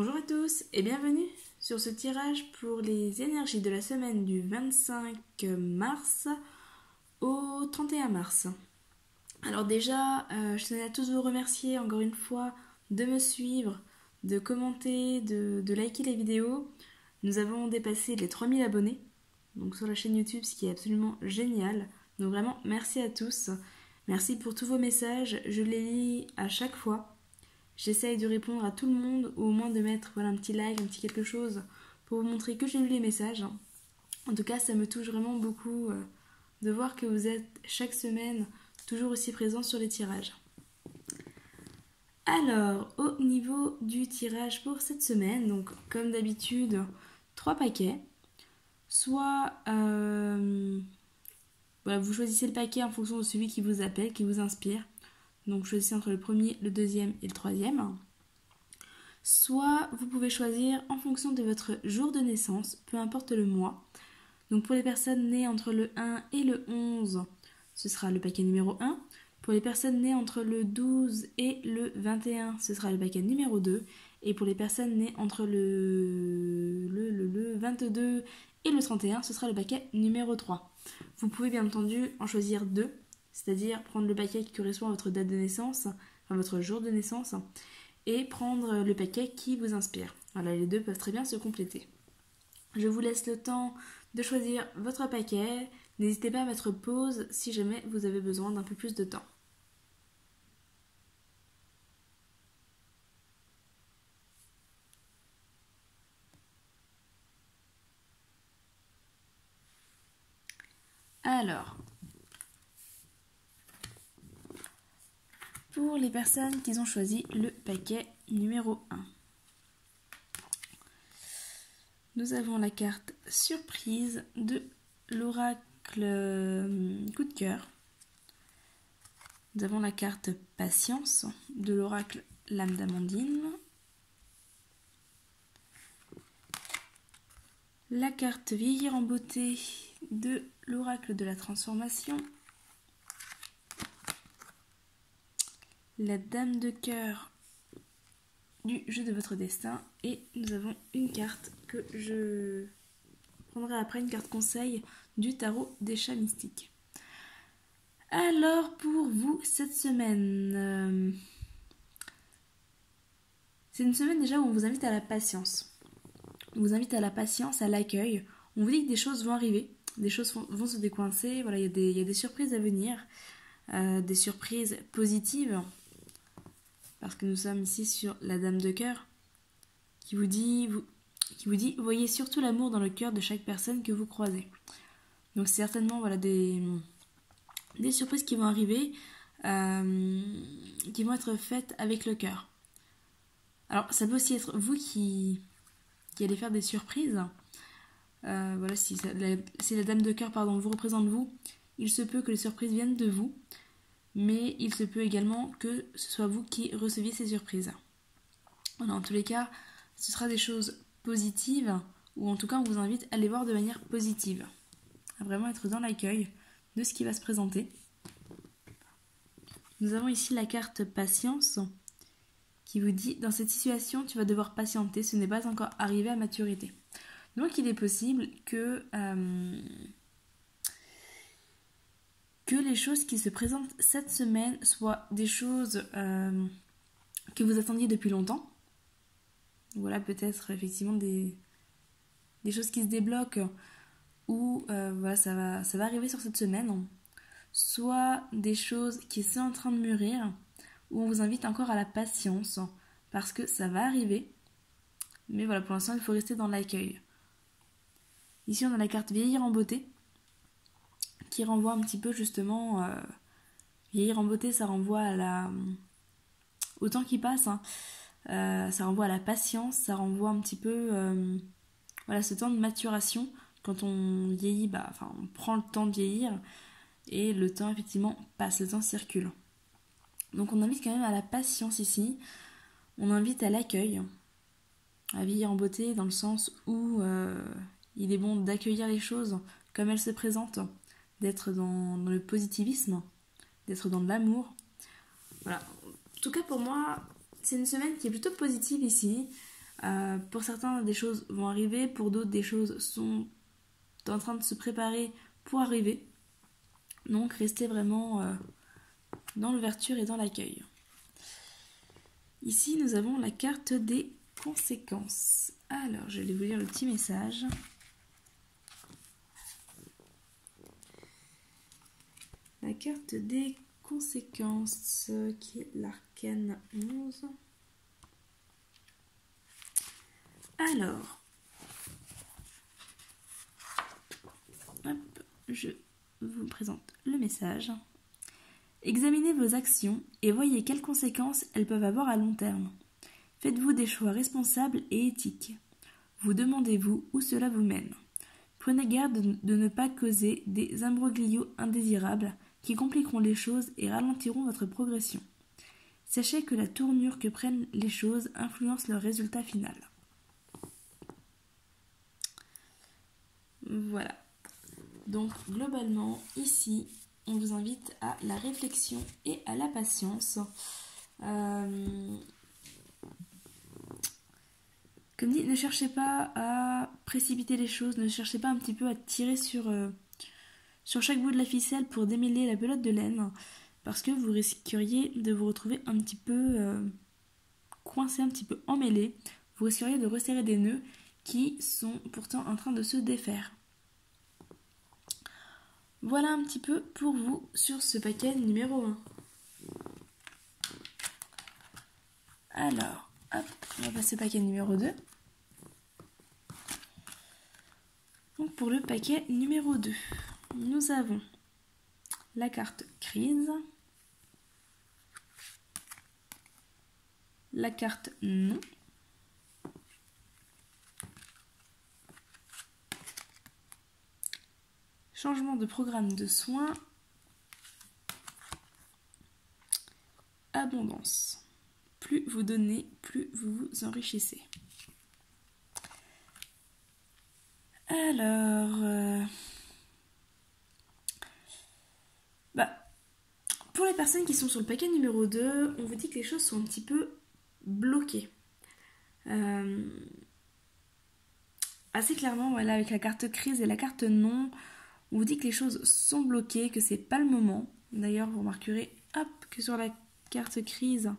Bonjour à tous et bienvenue sur ce tirage pour les énergies de la semaine du 25 mars au 31 mars. Alors déjà, je tenais à tous vous remercier encore une fois de me suivre, de commenter, de liker les vidéos. Nous avons dépassé les 3000 abonnés donc sur la chaîne YouTube, ce qui est absolument génial. Donc vraiment, merci à tous. Merci pour tous vos messages, je les lis à chaque fois. J'essaye de répondre à tout le monde, ou au moins de mettre un petit like, un petit quelque chose, pour vous montrer que j'ai lu les messages. En tout cas, ça me touche vraiment beaucoup de voir que vous êtes chaque semaine toujours aussi présents sur les tirages. Alors, au niveau du tirage pour cette semaine, donc comme d'habitude, 3 paquets. Soit vous choisissez le paquet en fonction de celui qui vous appelle, qui vous inspire. Donc choisissez entre le premier, le deuxième et le troisième. Soit vous pouvez choisir en fonction de votre jour de naissance, peu importe le mois. Donc pour les personnes nées entre le 1 et le 11, ce sera le paquet numéro 1. Pour les personnes nées entre le 12 et le 21, ce sera le paquet numéro 2. Et pour les personnes nées entre le 22 et le 31, ce sera le paquet numéro 3. Vous pouvez bien entendu en choisir 2. C'est-à-dire prendre le paquet qui correspond à votre date de naissance, enfin votre jour de naissance, et prendre le paquet qui vous inspire. Voilà, les deux peuvent très bien se compléter. Je vous laisse le temps de choisir votre paquet. N'hésitez pas à mettre pause si jamais vous avez besoin d'un peu plus de temps. Alors, pour les personnes qui ont choisi le paquet numéro 1. Nous avons la carte surprise de l'oracle coup de cœur. Nous avons la carte patience de l'oracle lame d'Amandine. La carte vieillir en beauté de l'oracle de la transformation. La dame de cœur du jeu de votre destin. Et nous avons une carte que je prendrai après, une carte conseil du tarot des chats mystiques. Alors pour vous cette semaine, c'est une semaine déjà où on vous invite à la patience. On vous invite à la patience, à l'accueil. On vous dit que des choses vont arriver, des choses vont se décoincer. Voilà, il y a des surprises à venir, des surprises positives. Parce que nous sommes ici sur la dame de cœur qui vous dit voyez surtout l'amour dans le cœur de chaque personne que vous croisez. Donc c'est certainement des surprises qui vont arriver, qui vont être faites avec le cœur. Alors ça peut aussi être vous qui allez faire des surprises. Si la dame de cœur vous représente vous, il se peut que les surprises viennent de vous, mais il se peut également que ce soit vous qui receviez ces surprises. Voilà, en tous les cas, ce sera des choses positives, ou en tout cas on vous invite à les voir de manière positive, à vraiment être dans l'accueil de ce qui va se présenter. Nous avons ici la carte patience qui vous dit dans cette situation tu vas devoir patienter, ce n'est pas encore arrivé à maturité. Donc il est possible que les choses qui se présentent cette semaine soient des choses que vous attendiez depuis longtemps. Voilà, peut-être effectivement des choses qui se débloquent ou ça va arriver sur cette semaine. Soit des choses qui sont en train de mûrir, où on vous invite encore à la patience parce que ça va arriver. Mais voilà, pour l'instant, il faut rester dans l'accueil. Ici, on a la carte vieillir en beauté qui renvoie un petit peu justement... vieillir en beauté, ça renvoie au temps qui passe. Ça renvoie à la patience, ça renvoie un petit peu ce temps de maturation. Quand on vieillit, on prend le temps de vieillir et le temps effectivement passe, le temps circule. Donc on invite quand même à la patience ici, on invite à l'accueil, à vieillir en beauté dans le sens où il est bon d'accueillir les choses comme elles se présentent, d'être dans le positivisme, d'être dans l'amour. Voilà. En tout cas pour moi, c'est une semaine qui est plutôt positive ici. Pour certains, des choses vont arriver, pour d'autres, des choses sont en train de se préparer pour arriver. Donc restez vraiment dans l'ouverture et dans l'accueil. Ici, nous avons la carte des conséquences. Alors, je vais vous lire le petit message. La carte des conséquences, qui est l'arcane 11. Alors, hop, je vous présente le message. Examinez vos actions et voyez quelles conséquences elles peuvent avoir à long terme. Faites-vous des choix responsables et éthiques. Vous demandez-vous où cela vous mène. Prenez garde de ne pas causer des imbroglios indésirables qui compliqueront les choses et ralentiront votre progression. Sachez que la tournure que prennent les choses influence leur résultat final. Voilà. Donc globalement, ici, on vous invite à la réflexion et à la patience. Comme dit, ne cherchez pas à précipiter les choses, ne cherchez pas un petit peu à tirer sur chaque bout de la ficelle pour démêler la pelote de laine, parce que vous risqueriez de vous retrouver un petit peu coincé, un petit peu emmêlé. Vous risqueriez de resserrer des nœuds qui sont pourtant en train de se défaire. Voilà un petit peu pour vous sur ce paquet numéro 1. Alors, hop, on va passer au paquet numéro 2. Donc pour le paquet numéro 2, nous avons la carte crise, la carte non, changement de programme de soins, abondance. Plus vous donnez, plus vous vous enrichissez. Alors, pour les personnes qui sont sur le paquet numéro 2, on vous dit que les choses sont un petit peu bloquées. Assez clairement, voilà, avec la carte crise et la carte non, on vous dit que les choses sont bloquées, que c'est pas le moment. D'ailleurs, vous remarquerez que sur la carte crise,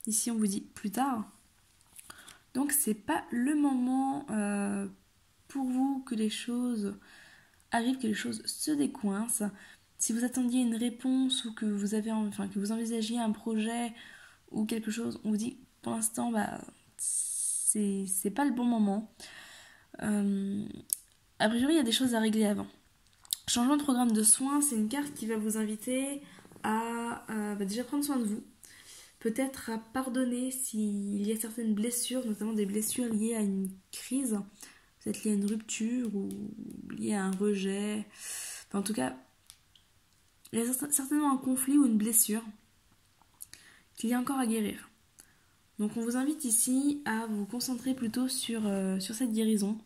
ici on vous dit plus tard. Donc c'est pas le moment pour vous que les choses arrivent, que les choses se décoincent. Si vous attendiez une réponse ou que vous envisagiez un projet ou quelque chose, on vous dit pour l'instant c'est pas le bon moment. A priori, il y a des choses à régler avant. Changement de programme de soins, c'est une carte qui va vous inviter à déjà prendre soin de vous. Peut-être à pardonner s'il y a certaines blessures, notamment des blessures liées à une crise, peut-être liées à une rupture ou liées à un rejet. Enfin, en tout cas, il y a certainement un conflit ou une blessure qu'il y a encore à guérir. Donc on vous invite ici à vous concentrer plutôt sur cette guérison,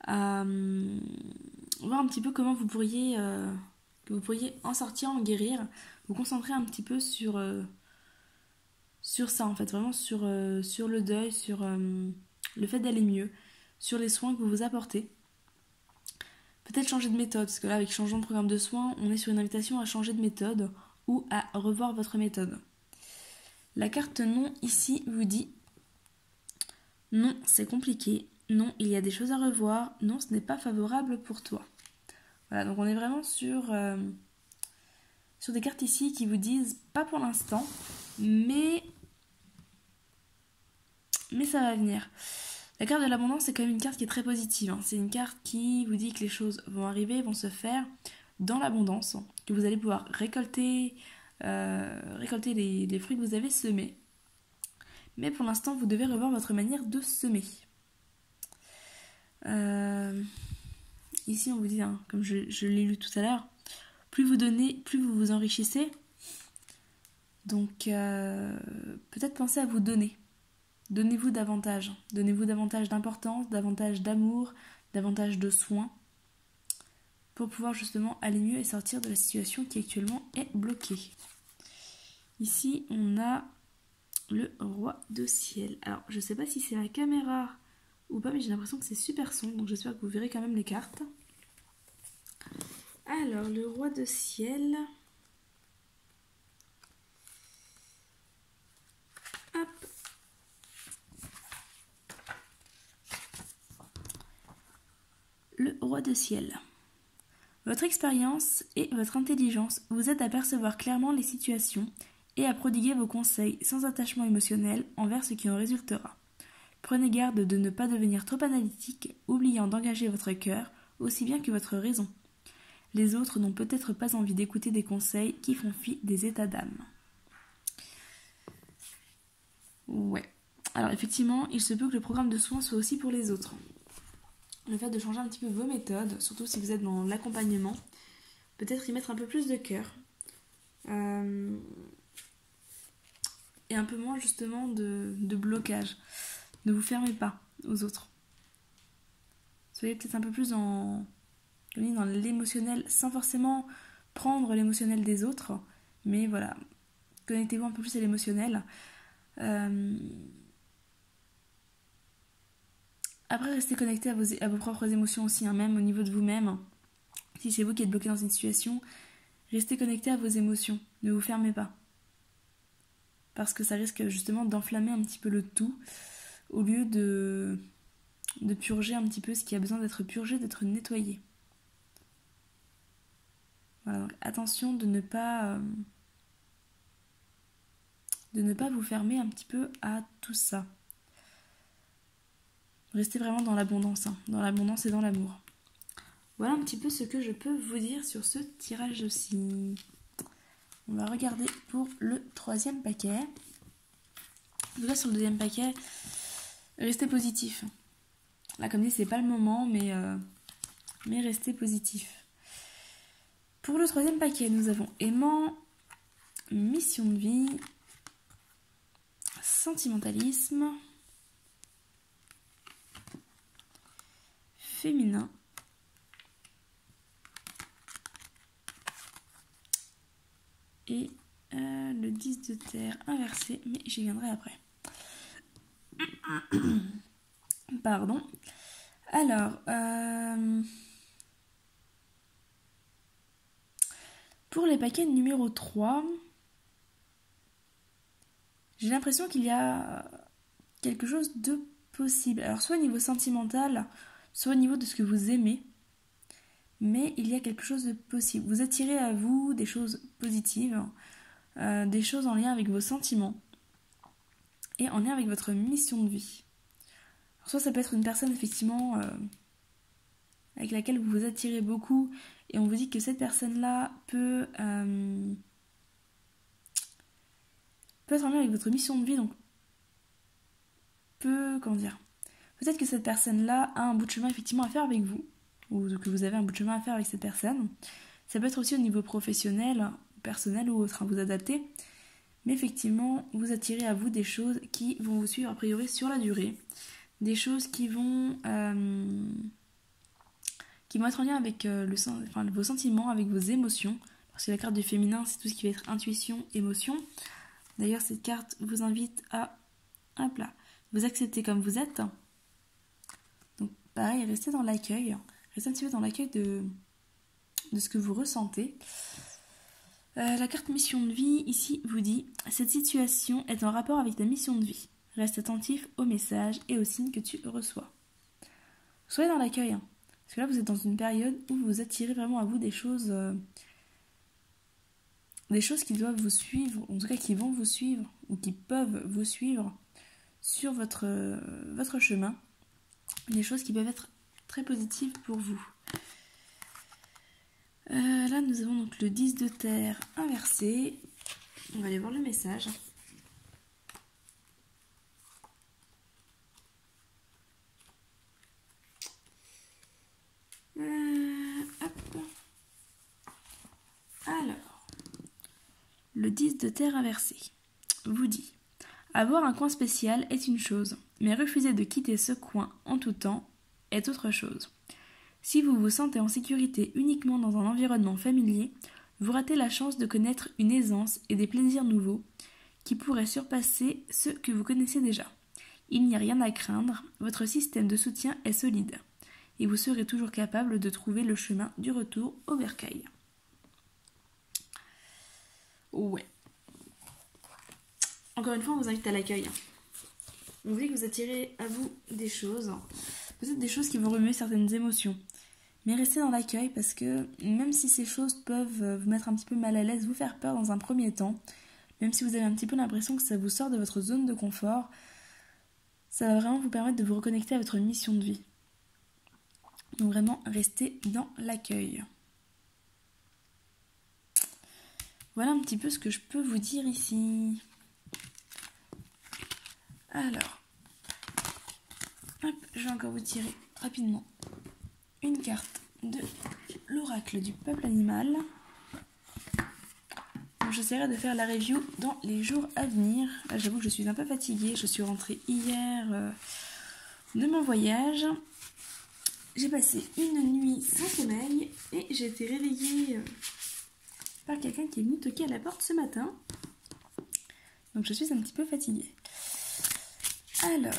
à voir un petit peu comment vous pourriez en sortir, en guérir, vous concentrer un petit peu sur ça en fait, vraiment sur le deuil, sur le fait d'aller mieux, sur les soins que vous vous apportez. Peut-être changer de méthode, parce que là avec changement de programme de soins, on est sur une invitation à changer de méthode ou à revoir votre méthode. La carte non ici vous dit non, c'est compliqué, non, il y a des choses à revoir, non, ce n'est pas favorable pour toi. Voilà, donc on est vraiment sur des cartes ici qui vous disent pas pour l'instant, mais ça va venir. La carte de l'abondance, c'est quand même une carte qui est très positive. Hein. C'est une carte qui vous dit que les choses vont arriver, vont se faire dans l'abondance, que vous allez pouvoir récolter les fruits que vous avez semés. Mais pour l'instant, vous devez revoir votre manière de semer. Ici, on vous dit, hein, comme je l'ai lu tout à l'heure, plus vous donnez, plus vous vous enrichissez. Donc, peut-être pensez à vous donner. Donnez-vous davantage d'importance, davantage d'amour, davantage de soins pour pouvoir justement aller mieux et sortir de la situation qui actuellement est bloquée. Ici, on a le roi de ciel. Alors, je sais pas si c'est la caméra ou pas, mais j'ai l'impression que c'est super sombre, donc j'espère que vous verrez quand même les cartes. Alors, le roi de ciel. Hop. Le roi de ciel. Votre expérience et votre intelligence vous aident à percevoir clairement les situations et à prodiguer vos conseils sans attachement émotionnel envers ce qui en résultera. Prenez garde de ne pas devenir trop analytique, oubliant d'engager votre cœur aussi bien que votre raison. Les autres n'ont peut-être pas envie d'écouter des conseils qui font fi des états d'âme. Ouais. Alors effectivement, il se peut que le programme de soins soit aussi pour les autres. Le fait de changer un petit peu vos méthodes, surtout si vous êtes dans l'accompagnement, peut-être y mettre un peu plus de cœur. Et un peu moins justement de blocage. Ne vous fermez pas aux autres. Soyez peut-être un peu plus dans l'émotionnel, sans forcément prendre l'émotionnel des autres, mais voilà, connectez-vous un peu plus à l'émotionnel. Après, restez connecté à vos propres émotions aussi, hein, même au niveau de vous-même. Si c'est vous qui êtes bloqué dans une situation, restez connecté à vos émotions, ne vous fermez pas. Parce que ça risque justement d'enflammer un petit peu le tout, au lieu de purger un petit peu ce qui a besoin d'être purgé, d'être nettoyé. Voilà, donc attention de ne pas vous fermer un petit peu à tout ça. Restez vraiment dans l'abondance, hein, dans l'abondance et dans l'amour. Voilà un petit peu ce que je peux vous dire sur ce tirage aussi. On va regarder pour le 3e paquet. En tout cas, sur le 2e paquet, restez positif. Là, comme dit, c'est pas le moment, mais restez positif. Pour le 3e paquet, nous avons aimant, mission de vie, sentimentalisme, féminin, et le 10 de terre inversé, mais j'y viendrai après. Pardon. Alors, pour les paquets numéro 3, j'ai l'impression qu'il y a quelque chose de possible. Alors, soit au niveau sentimental, soit au niveau de ce que vous aimez, mais il y a quelque chose de possible. Vous attirez à vous des choses positives, des choses en lien avec vos sentiments et en lien avec votre mission de vie. Alors, soit ça peut être une personne effectivement avec laquelle vous vous attirez beaucoup et on vous dit que cette personne-là peut être en lien avec votre mission de vie, donc peut-être que cette personne-là a un bout de chemin effectivement à faire avec vous, ou que vous avez un bout de chemin à faire avec cette personne. Ça peut être aussi au niveau professionnel, personnel ou autre, hein, vous adaptez. Mais effectivement, vous attirez à vous des choses qui vont vous suivre a priori sur la durée. Des choses qui vont être en lien avec vos sentiments, avec vos émotions. Parce que la carte du féminin, c'est tout ce qui va être intuition, émotion. D'ailleurs, cette carte vous invite à vous accepter comme vous êtes. Donc pareil, restez dans l'accueil. Restez un petit peu dans l'accueil de ce que vous ressentez. La carte mission de vie, ici, vous dit « Cette situation est en rapport avec ta mission de vie. Reste attentif aux messages et aux signes que tu reçois. » Soyez dans l'accueil, hein, parce que là, vous êtes dans une période où vous attirez vraiment à vous des choses qui doivent vous suivre, en tout cas qui vont vous suivre, ou qui peuvent vous suivre sur votre chemin. Des choses qui peuvent être très positives pour vous. Là, nous avons donc le 10 de terre inversé. On va aller voir le message. Hop. Alors, le 10 de terre inversé vous dit « Avoir un coin spécial est une chose, mais refuser de quitter ce coin en tout temps est autre chose. Si vous vous sentez en sécurité uniquement dans un environnement familier, vous ratez la chance de connaître une aisance et des plaisirs nouveaux qui pourraient surpasser ceux que vous connaissez déjà. Il n'y a rien à craindre, votre système de soutien est solide, et vous serez toujours capable de trouver le chemin du retour au bercail. Ouais. Encore une fois, on vous invite à l'accueil. On vous dit que vous attirez à vous des choses, peut-être des choses qui vont remuer certaines émotions. Mais restez dans l'accueil parce que même si ces choses peuvent vous mettre un petit peu mal à l'aise, vous faire peur dans un premier temps, même si vous avez un petit peu l'impression que ça vous sort de votre zone de confort, ça va vraiment vous permettre de vous reconnecter à votre mission de vie. Donc vraiment, restez dans l'accueil. Voilà un petit peu ce que je peux vous dire ici. Alors, hop, je vais encore vous tirer rapidement une carte de l'oracle du peuple animal. Donc, j'essaierai de faire la review dans les jours à venir. Là, j'avoue que je suis un peu fatiguée. Je suis rentrée hier de mon voyage. J'ai passé une nuit sans sommeil et j'ai été réveillée par quelqu'un qui est venu toquer à la porte ce matin. Donc je suis un petit peu fatiguée. Alors,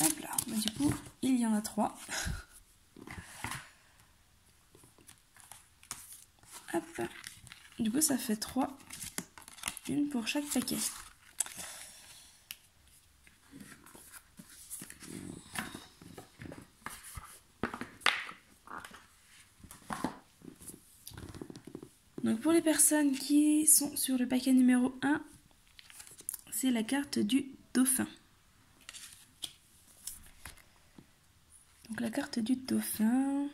hop là, bah, du coup, il y en a 3. Hop, du coup ça fait 3, une pour chaque paquet. Donc pour les personnes qui sont sur le paquet numéro 1, c'est la carte du dauphin. Donc la carte du dauphin.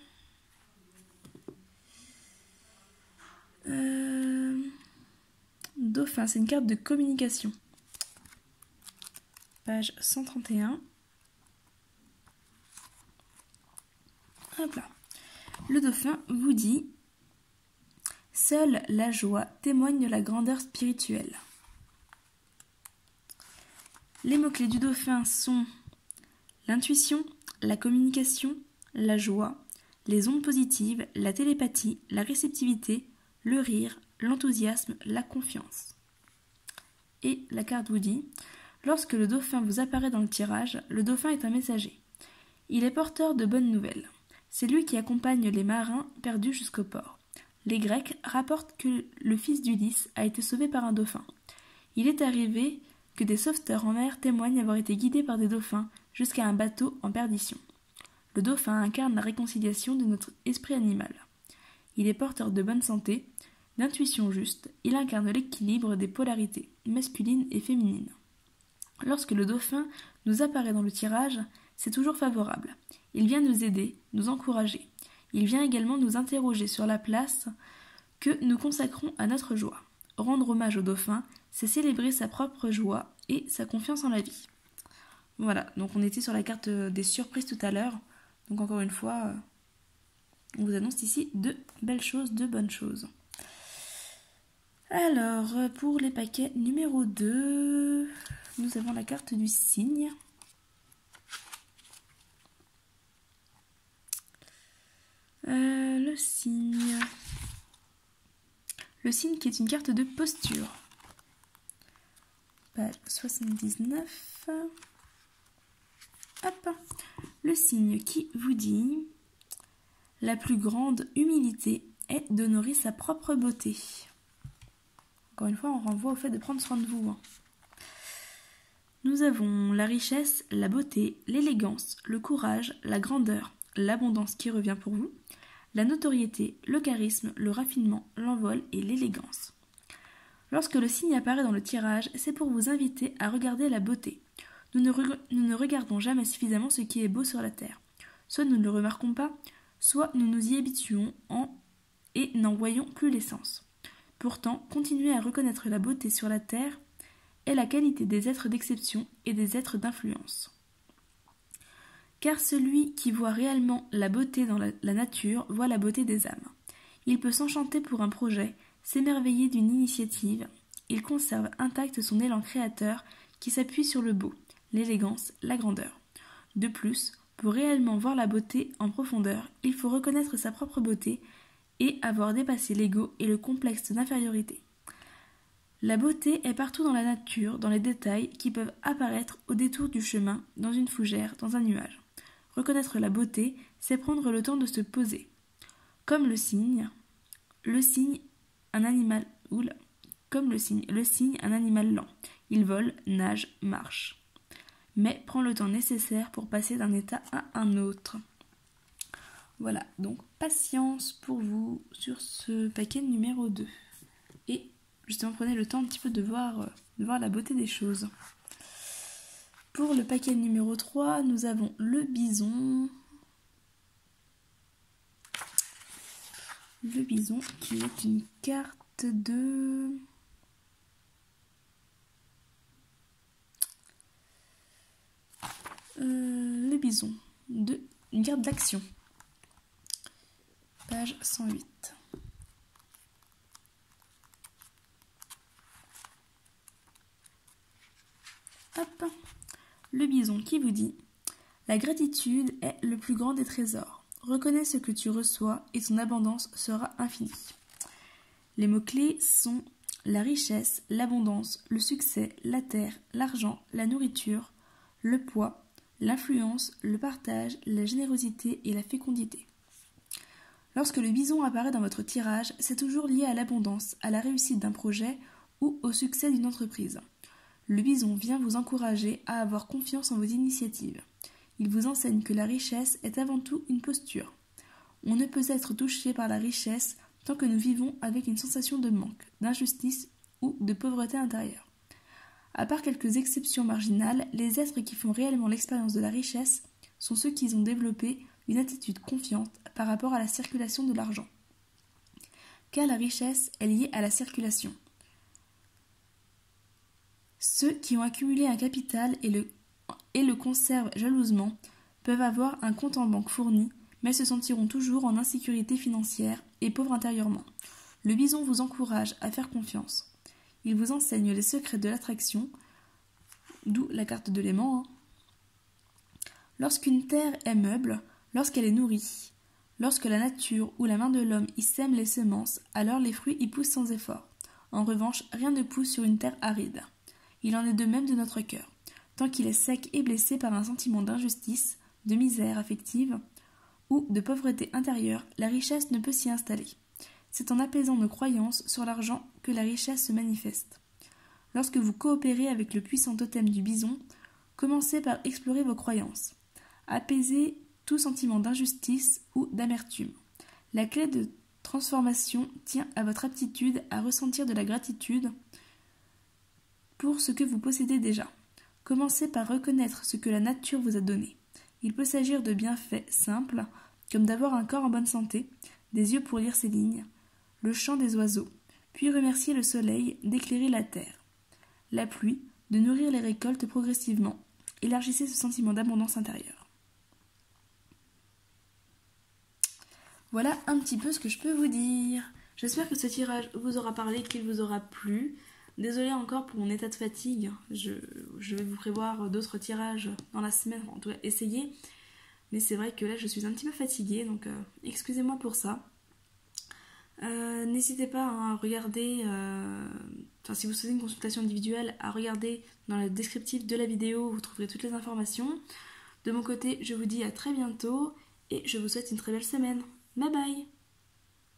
Dauphin, c'est une carte de communication. Page 131. Hop là. Le dauphin vous dit: seule la joie témoigne de la grandeur spirituelle. Les mots-clés du dauphin sont l'intuition, la communication, la joie, les ondes positives, la télépathie, la réceptivité, le rire, l'enthousiasme, la confiance. Et la carte vous dit: lorsque le dauphin vous apparaît dans le tirage, le dauphin est un messager. Il est porteur de bonnes nouvelles. C'est lui qui accompagne les marins perdus jusqu'au port. Les Grecs rapportent que le fils d'Ulysse a été sauvé par un dauphin. Il est arrivé que des sauveteurs en mer témoignent avoir été guidés par des dauphins jusqu'à un bateau en perdition. Le dauphin incarne la réconciliation de notre esprit animal. Il est porteur de bonne santé, d'intuition juste, il incarne l'équilibre des polarités, masculines et féminines. Lorsque le dauphin nous apparaît dans le tirage, c'est toujours favorable. Il vient nous aider, nous encourager. Il vient également nous interroger sur la place que nous consacrons à notre joie. Rendre hommage au dauphin, c'est célébrer sa propre joie et sa confiance en la vie. Voilà, donc on était sur la carte des surprises tout à l'heure. Donc encore une fois, on vous annonce ici de belles choses, de bonnes choses. Alors, pour les paquets numéro 2, nous avons la carte du cygne. Le cygne. Le cygne qui est une carte de posture. Page 79. Hop. Le cygne qui vous dit: la plus grande humilité est d'honorer sa propre beauté. Encore une fois, on renvoie au fait de prendre soin de vous. Nous avons la richesse, la beauté, l'élégance, le courage, la grandeur, l'abondance qui revient pour vous, la notoriété, le charisme, le raffinement, l'envol et l'élégance. Lorsque le signe apparaît dans le tirage, c'est pour vous inviter à regarder la beauté. Nous ne regardons jamais suffisamment ce qui est beau sur la terre. Soit nous ne le remarquons pas, soit nous nous y habituons et n'en voyons plus l'essence. Pourtant, continuer à reconnaître la beauté sur la terre est la qualité des êtres d'exception et des êtres d'influence. Car celui qui voit réellement la beauté dans la nature voit la beauté des âmes. Il peut s'enchanter pour un projet, s'émerveiller d'une initiative. Il conserve intact son élan créateur qui s'appuie sur le beau, l'élégance, la grandeur. De plus, pour réellement voir la beauté en profondeur, il faut reconnaître sa propre beauté et avoir dépassé l'ego et le complexe d'infériorité. La beauté est partout dans la nature, dans les détails qui peuvent apparaître au détour du chemin, dans une fougère, dans un nuage. Reconnaître la beauté, c'est prendre le temps de se poser. Comme le cygne, un animal... Oula. Comme le cygne, un animal lent. Il vole, nage, marche. Mais prend le temps nécessaire pour passer d'un état à un autre. Voilà, donc patience pour vous sur ce paquet numéro 2. Et justement, prenez le temps un petit peu de voir la beauté des choses. Pour le paquet numéro 3, nous avons le bison. Le bison qui est une carte de... le bison, une carte d'action. Page 108. Hop. Le bison qui vous dit « La gratitude est le plus grand des trésors. Reconnais ce que tu reçois et ton abondance sera infinie. » Les mots-clés sont la richesse, l'abondance, le succès, la terre, l'argent, la nourriture, le poids, l'influence, le partage, la générosité et la fécondité. Lorsque le bison apparaît dans votre tirage, c'est toujours lié à l'abondance, à la réussite d'un projet ou au succès d'une entreprise. Le bison vient vous encourager à avoir confiance en vos initiatives. Il vous enseigne que la richesse est avant tout une posture. On ne peut être touché par la richesse tant que nous vivons avec une sensation de manque, d'injustice ou de pauvreté intérieure. À part quelques exceptions marginales, les êtres qui font réellement l'expérience de la richesse sont ceux qui ont développé une attitude confiante par rapport à la circulation de l'argent. Car la richesse est liée à la circulation. Ceux qui ont accumulé un capital et le conservent jalousement peuvent avoir un compte en banque fourni, mais se sentiront toujours en insécurité financière et pauvres intérieurement. Le bison vous encourage à faire confiance. Il vous enseigne les secrets de l'attraction, d'où la carte de l'aimant. Lorsqu'une terre est meuble, lorsqu'elle est nourrie, lorsque la nature ou la main de l'homme y sème les semences, alors les fruits y poussent sans effort. En revanche, rien ne pousse sur une terre aride. Il en est de même de notre cœur. Tant qu'il est sec et blessé par un sentiment d'injustice, de misère affective ou de pauvreté intérieure, la richesse ne peut s'y installer. C'est en apaisant nos croyances sur l'argent que la richesse se manifeste. Lorsque vous coopérez avec le puissant totem du bison, commencez par explorer vos croyances. Apaisez tout sentiment d'injustice ou d'amertume. La clé de transformation tient à votre aptitude à ressentir de la gratitude pour ce que vous possédez déjà. Commencez par reconnaître ce que la nature vous a donné. Il peut s'agir de bienfaits simples, comme d'avoir un corps en bonne santé, des yeux pour lire ces lignes, le chant des oiseaux, puis remercier le soleil d'éclairer la terre, la pluie de nourrir les récoltes progressivement. Élargissez ce sentiment d'abondance intérieure. Voilà un petit peu ce que je peux vous dire. J'espère que ce tirage vous aura parlé, qu'il vous aura plu. Désolée encore pour mon état de fatigue, je vais vous prévoir d'autres tirages dans la semaine, en tout cas essayer. Mais c'est vrai que là je suis un petit peu fatiguée, donc excusez-moi pour ça. N'hésitez pas à regarder, si vous souhaitez une consultation individuelle, à regarder dans le descriptif de la vidéo, vous trouverez toutes les informations. De mon côté, je vous dis à très bientôt et je vous souhaite une très belle semaine. Bye bye!